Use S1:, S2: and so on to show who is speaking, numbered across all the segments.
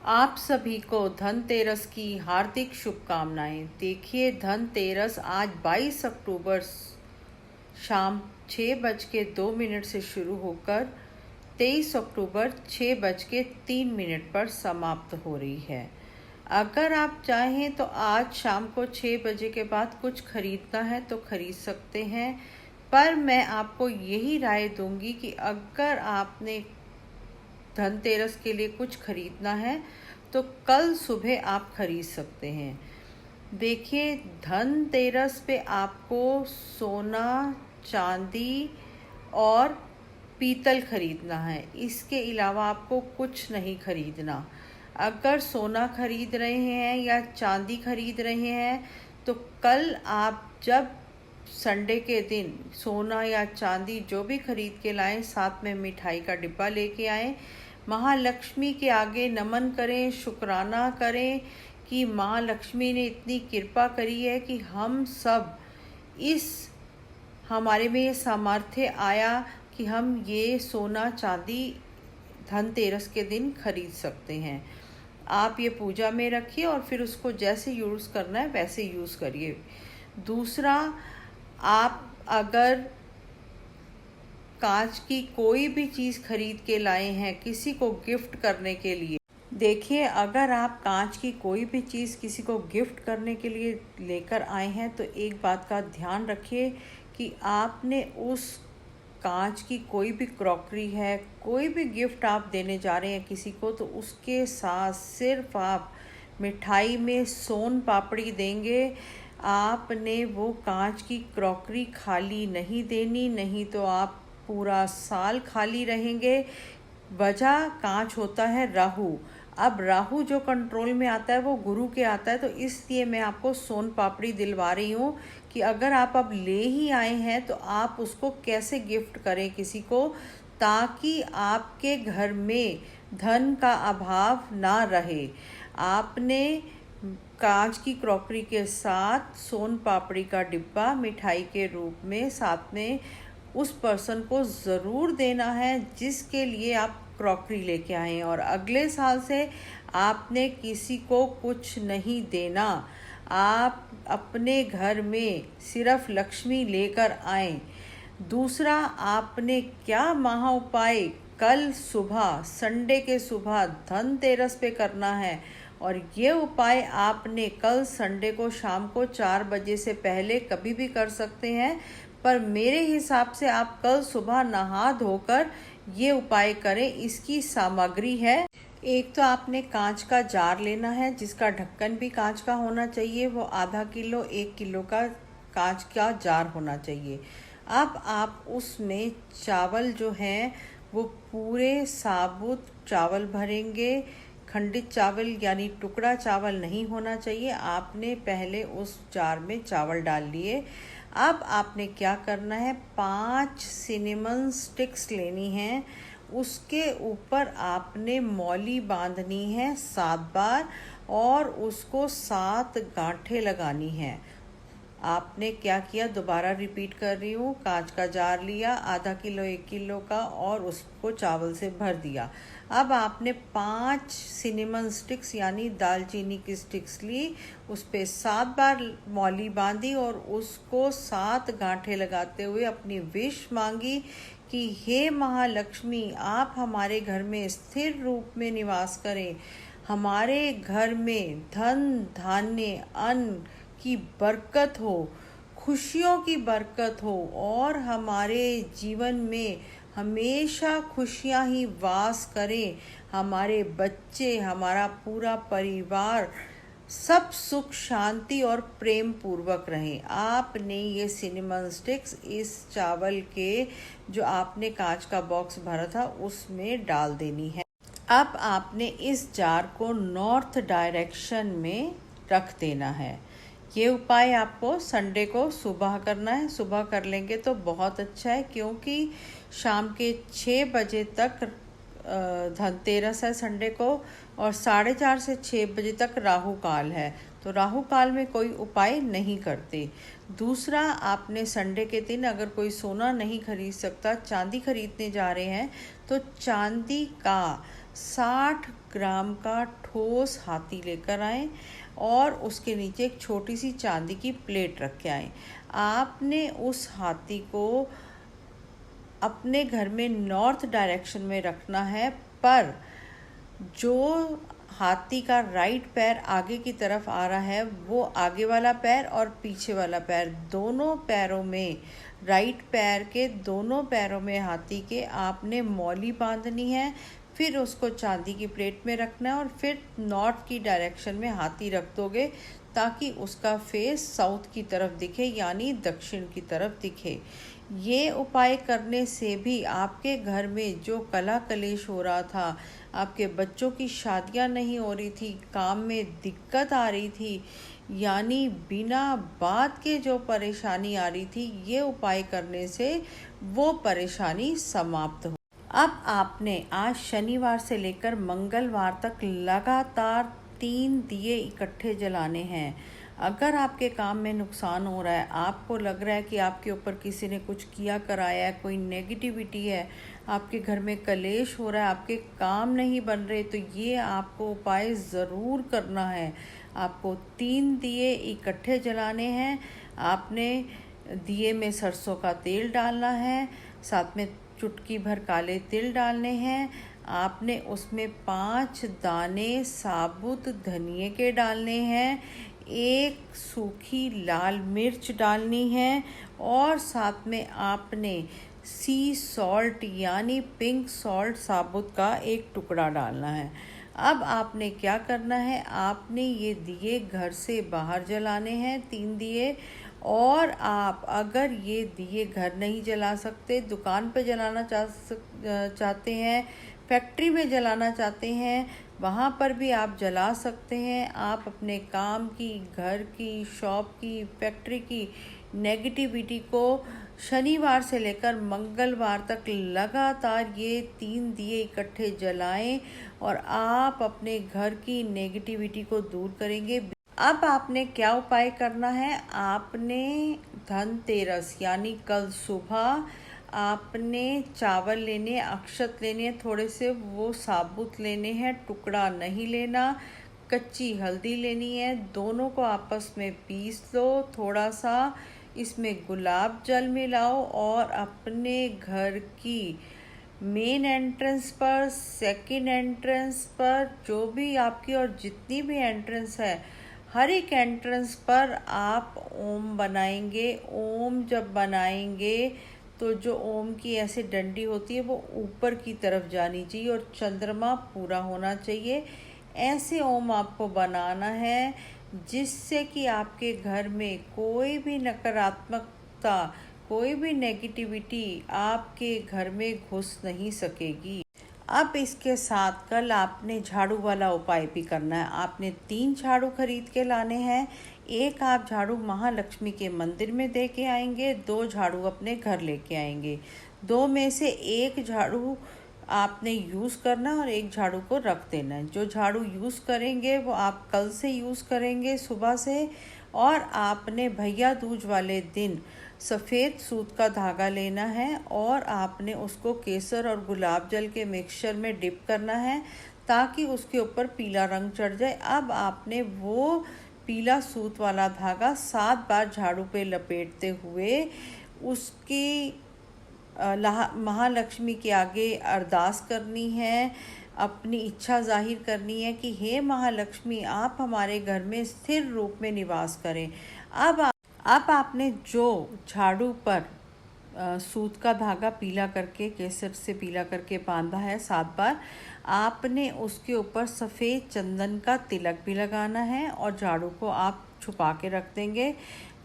S1: आप सभी को धनतेरस की हार्दिक शुभकामनाएं। देखिए, धनतेरस आज 22 अक्टूबर शाम 6:02 से शुरू होकर 23 अक्टूबर 6:03 पर समाप्त हो रही है। अगर आप चाहें तो आज शाम को 6 बजे के बाद कुछ खरीदना है तो खरीद सकते हैं, पर मैं आपको यही राय दूंगी कि अगर आपने धनतेरस के लिए कुछ खरीदना है तो कल सुबह आप खरीद सकते हैं। देखिए, धनतेरस पे आपको सोना, चांदी और पीतल खरीदना है। इसके अलावा आपको कुछ नहीं खरीदना। अगर सोना खरीद रहे हैं या चांदी खरीद रहे हैं तो कल आप जब संडे के दिन सोना या चांदी जो भी खरीद के लाएं, साथ में मिठाई का डिब्बा लेके आएं। महालक्ष्मी के आगे नमन करें, शुक्राना करें कि माँ लक्ष्मी ने इतनी कृपा करी है कि हम सब हमारे में ये सामर्थ्य आया कि हम ये सोना चांदी धनतेरस के दिन खरीद सकते हैं। आप ये पूजा में रखिए और फिर उसको जैसे यूज़ करना है वैसे यूज़ करिए। दूसरा, आप अगर कांच की कोई भी चीज़ खरीद के लाए हैं किसी को गिफ्ट करने के लिए, देखिए, अगर आप कांच की कोई भी चीज़ किसी को गिफ्ट करने के लिए लेकर आए हैं तो एक बात का ध्यान रखिए कि आपने उस कांच की कोई भी क्रॉकरी है, कोई भी गिफ्ट आप देने जा रहे हैं किसी को, तो उसके साथ सिर्फ आप मिठाई में सोन पापड़ी देंगे। आपने वो कांच की क्रॉकरी खाली नहीं देनी, नहीं तो आप पूरा साल खाली रहेंगे। वजह, कांच होता है राहु। अब राहु जो कंट्रोल में आता है वो गुरु के आता है, तो इसलिए मैं आपको सोन पापड़ी दिलवा रही हूँ कि अगर आप अब ले ही आए हैं तो आप उसको कैसे गिफ्ट करें किसी को, ताकि आपके घर में धन का अभाव ना रहे। आपने कांच की क्रॉकरी के साथ सोन पापड़ी का डिब्बा मिठाई के रूप में साथ में उस पर्सन को ज़रूर देना है जिसके लिए आप क्रॉकरी लेके आए हैं। और अगले साल से आपने किसी को कुछ नहीं देना। आप अपने घर में सिर्फ लक्ष्मी लेकर आएं। दूसरा, आपने क्या महा उपाय कल सुबह, संडे के सुबह धनतेरस पे करना है, और ये उपाय आपने कल संडे को शाम को 4 बजे से पहले कभी भी कर सकते हैं, पर मेरे हिसाब से आप कल सुबह नहा धोकर ये उपाय करें। इसकी सामग्री है, एक तो आपने कांच का जार लेना है जिसका ढक्कन भी कांच का होना चाहिए, वो आधा किलो 1 किलो का कांच का जार होना चाहिए। अब आप उसमें चावल जो हैं वो पूरे साबुत चावल भरेंगे। खंडित चावल यानी टुकड़ा चावल नहीं होना चाहिए। आपने पहले उस जार में चावल डाल लिए। अब आपने क्या करना है, 5 सिनेमन स्टिक्स लेनी है। उसके ऊपर आपने मौली बांधनी है 7 बार और उसको 7 गांठें लगानी है। आपने क्या किया, दोबारा रिपीट कर रही हूँ, कांच का जार लिया आधा किलो 1 किलो का और उसको चावल से भर दिया। अब आपने 5 सिनेमन स्टिक्स यानी दालचीनी की स्टिक्स ली, उस पर 7 बार मौली बांधी और उसको 7 गांठें लगाते हुए अपनी विश मांगी कि हे महालक्ष्मी, आप हमारे घर में स्थिर रूप में निवास करें, हमारे घर में धन धान्य अन्न की बरकत हो, खुशियों की बरकत हो और हमारे जीवन में हमेशा खुशियां ही वास करें। हमारे बच्चे, हमारा पूरा परिवार सब सुख शांति और प्रेम पूर्वक रहें। आपने ये सिनेमन स्टिक्स इस चावल के जो आपने कांच का बॉक्स भरा था उसमें डाल देनी है। अब आपने इस जार को नॉर्थ डायरेक्शन में रख देना है। ये उपाय आपको संडे को सुबह करना है। सुबह कर लेंगे तो बहुत अच्छा है, क्योंकि शाम के 6 बजे तक धनतेरस है संडे को, और 4:30 से 6 बजे तक राहु काल है, तो राहु काल में कोई उपाय नहीं करते। दूसरा, आपने संडे के दिन अगर कोई सोना नहीं खरीद सकता, चांदी खरीदने जा रहे हैं, तो चांदी का 60 ग्राम का ठोस हाथी लेकर आएं और उसके नीचे एक छोटी सी चांदी की प्लेट रख के आएं। आपने उस हाथी को अपने घर में नॉर्थ डायरेक्शन में रखना है, पर जो हाथी का राइट पैर आगे की तरफ आ रहा है वो आगे वाला पैर और पीछे वाला पैर, दोनों पैरों में, राइट पैर के दोनों पैरों में हाथी के आपने मौली बांधनी है। फिर उसको चांदी की प्लेट में रखना है और फिर नॉर्थ की डायरेक्शन में हाथी रख दोगे ताकि उसका फेस साउथ की तरफ दिखे, यानी दक्षिण की तरफ दिखे। ये उपाय करने से भी आपके घर में जो कला कलेश हो रहा था, आपके बच्चों की शादियां नहीं हो रही थी, काम में दिक्कत आ रही थी, यानी बिना बात के जो परेशानी आ रही थी, ये उपाय करने से वो परेशानी समाप्त हो। अब आपने आज शनिवार से लेकर मंगलवार तक लगातार 3 दिए इकट्ठे जलाने हैं। अगर आपके काम में नुकसान हो रहा है, आपको लग रहा है कि आपके ऊपर किसी ने कुछ किया कराया है, कोई नेगेटिविटी है, आपके घर में कलेश हो रहा है, आपके काम नहीं बन रहे, तो ये आपको उपाय ज़रूर करना है। आपको 3 दिए इकट्ठे जलाने हैं। आपने दिए में सरसों का तेल डालना है, साथ में चुटकी भर काले तिल डालने हैं। आपने उसमें 5 दाने साबुत धनिए के डालने हैं, 1 सूखी लाल मिर्च डालनी है और साथ में आपने सी सॉल्ट यानी पिंक सॉल्ट साबुत का 1 टुकड़ा डालना है। अब आपने क्या करना है, आपने ये दिए घर से बाहर जलाने हैं, 3 दिए। और आप अगर ये दिए घर नहीं जला सकते, दुकान पे जलाना चाहते हैं, फैक्ट्री में जलाना चाहते हैं, वहाँ पर भी आप जला सकते हैं। आप अपने काम की, घर की, शॉप की, फैक्ट्री की नेगेटिविटी को शनिवार से लेकर मंगलवार तक लगातार ये 3 दिए इकट्ठे जलाएं और आप अपने घर की नेगेटिविटी को दूर करेंगे। अब आपने क्या उपाय करना है, आपने धनतेरस यानी कल सुबह आपने चावल लेने, अक्षत लेने, थोड़े से वो साबुत लेने हैं, टुकड़ा नहीं लेना, कच्ची हल्दी लेनी है, दोनों को आपस में पीस लो, थोड़ा सा इसमें गुलाब जल मिलाओ और अपने घर की मेन एंट्रेंस पर, सेकंड एंट्रेंस पर, जो भी आपकी और जितनी भी एंट्रेंस है, हर एक एंट्रेंस पर आप ओम बनाएंगे। ओम जब बनाएंगे तो जो ओम की ऐसे डंडी होती है वो ऊपर की तरफ जानी चाहिए और चंद्रमा पूरा होना चाहिए। ऐसे ओम आपको बनाना है जिससे कि आपके घर में कोई भी नकारात्मकता, कोई भी नेगेटिविटी आपके घर में घुस नहीं सकेगी। अब इसके साथ कल आपने झाड़ू वाला उपाय भी करना है। आपने 3 झाड़ू खरीद के लाने हैं। 1 आप झाड़ू महालक्ष्मी के मंदिर में दे के आएंगे, 2 झाड़ू अपने घर लेके आएंगे। 2 में से 1 झाड़ू आपने यूज़ करना और 1 झाड़ू को रख देना है। जो झाड़ू यूज़ करेंगे वो आप कल से यूज़ करेंगे सुबह से। और आपने भैया दूज वाले दिन सफ़ेद सूत का धागा लेना है और आपने उसको केसर और गुलाब जल के मिक्सचर में डिप करना है ताकि उसके ऊपर पीला रंग चढ़ जाए। अब आपने वो पीला सूत वाला धागा 7 बार झाड़ू पे लपेटते हुए उसकी महालक्ष्मी के आगे अरदास करनी है, अपनी इच्छा जाहिर करनी है कि हे महालक्ष्मी, आप हमारे घर में स्थिर रूप में निवास करें। अब आपने जो झाड़ू पर सूत का धागा पीला करके, केसर से पीला करके बांधा है 7 बार, आपने उसके ऊपर सफ़ेद चंदन का तिलक भी लगाना है और झाड़ू को आप छुपा के रख देंगे।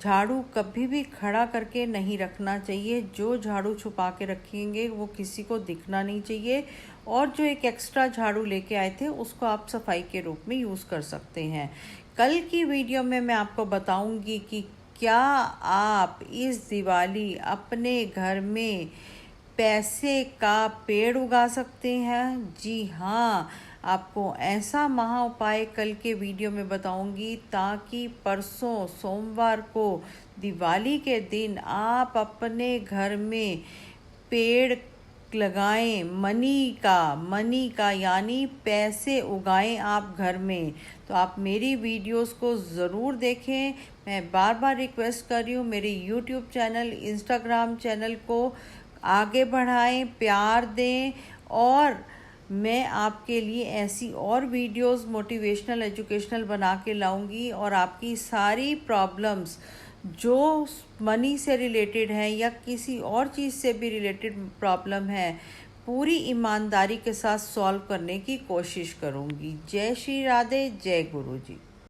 S1: झाड़ू कभी भी खड़ा करके नहीं रखना चाहिए। जो झाड़ू छुपा के रखेंगे वो किसी को दिखना नहीं चाहिए। और जो एक एक्स्ट्रा झाड़ू लेके आए थे उसको आप सफाई के रूप में यूज़ कर सकते हैं। कल की वीडियो में मैं आपको बताऊंगी कि क्या आप इस दिवाली अपने घर में पैसे का पेड़ उगा सकते हैं। जी हाँ, आपको ऐसा महा उपाय कल के वीडियो में बताऊंगी ताकि परसों सोमवार को दिवाली के दिन आप अपने घर में पेड़ लगाएं, मनी का यानी पैसे उगाएं आप घर में। तो आप मेरी वीडियोस को ज़रूर देखें। मैं बार बार रिक्वेस्ट कर रही हूँ, मेरे यूट्यूब चैनल, इंस्टाग्राम चैनल को आगे बढ़ाएं, प्यार दें, और मैं आपके लिए ऐसी और वीडियोस मोटिवेशनल, एजुकेशनल बना के लाऊंगी, और आपकी सारी प्रॉब्लम्स जो मनी से रिलेटेड है या किसी और चीज़ से भी रिलेटेड प्रॉब्लम है, पूरी ईमानदारी के साथ सॉल्व करने की कोशिश करूंगी। जय श्री राधे, जय गुरु जी।